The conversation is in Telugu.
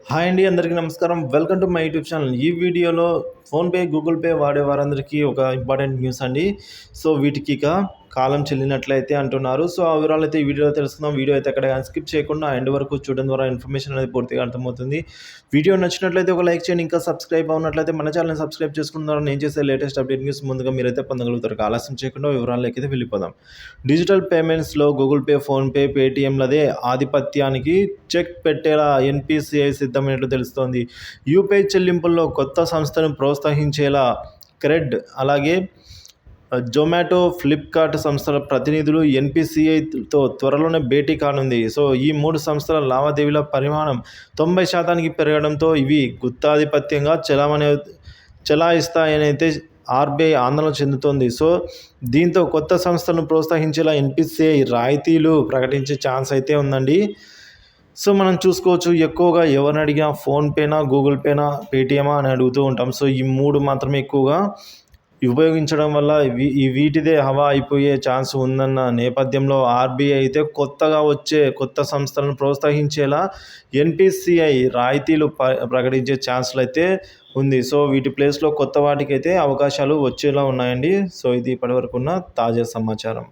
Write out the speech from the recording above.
హాయ్ అండి, అందరికీ నమస్కారం. Welcome to my YouTube channel. ఈ వీడియోలో ఫోన్‌పే, గూగుల్ పే వాడే వారందరికీ ఒక ఇంపార్టెంట్ న్యూస్ అండి. సో, వీటికి ఇక కాలం చెల్లినట్లయితే అంటున్నారు. సో, ఆ వివరాలైతే ఈ వీడియోలో తెలుసుకుందాం. వీడియో అయితే ఎక్కడ స్కిప్ చేయకుండా ఎండ్ వరకు చూడడం ద్వారా ఇన్ఫర్మేషన్ అనేది పూర్తిగా అర్థమవుతుంది. వీడియో నచ్చినట్లయితే ఒక లైక్ చేయండి. ఇంకా సబ్స్క్రైబ్ అవ్వనట్లయితే మన ఛానల్‌ని సబ్స్క్రైబ్ చేసుకున్న ద్వారా నేను చేసే లేటెస్ట్ అప్డేట్ న్యూస్ ముందుగా మీరైతే పొందగలుగుతారు. ఆలస్యం చేయకుండా వివరాల్లోకి అయితే వెళ్ళిపోదాం. డిజిటల్ పేమెంట్స్‌లో గూగుల్ పే, ఫోన్‌పే, పేటీఎంలదే ఆధిపత్యానికి చెక్ పెట్టేలా ఎన్‌పీసీఐ సిద్ధమైనట్లు తెలుస్తోంది. యూపీఐ చెల్లింపుల్లో కొత్త సంస్థను ప్రోత్సహించేలా క్రెడ్, అలాగే జొమాటో, ఫ్లిప్కార్ట్ సంస్థల ప్రతినిధులు ఎన్‌పీసీఐతో త్వరలోనే భేటీ కానుంది. సో, ఈ 3 సంస్థల లావాదేవీల పరిమాణం 90% పెరగడంతో ఇవి గుత్తాధిపత్యంగా చెలాయిస్తాయనైతే ఆర్‌బీఐ ఆందోళన చెందుతోంది. సో, దీంతో కొత్త సంస్థలను ప్రోత్సహించేలా ఎన్‌పీసీఐ రాయితీలు ప్రకటించే ఛాన్స్ అయితే ఉందండి. సో, మనం చూసుకోవచ్చు, ఎక్కువగా ఎవరిని అడిగినా ఫోన్‌పేనా, గూగుల్ పేనా, పేటీఎమా అని అడుగుతూ ఉంటాం. సో, ఈ 3 మాత్రమే ఎక్కువగా ఉపయోగించడం వల్ల వీటిదే హవా అయిపోయే ఛాన్స్ ఉందన్న నేపథ్యంలో ఆర్‌బీఐ అయితే కొత్తగా వచ్చే కొత్త సంస్థలను ప్రోత్సహించేలా ఎన్‌పీసీఐ రాయితీలు ప్రకటించే ఛాన్స్‌లయితే ఉంది. సో, వీటి ప్లేస్‌లో కొత్త వాటికైతే అవకాశాలు వచ్చేలా ఉన్నాయండి. సో, ఇది ఇప్పటివరకున్న తాజా సమాచారం.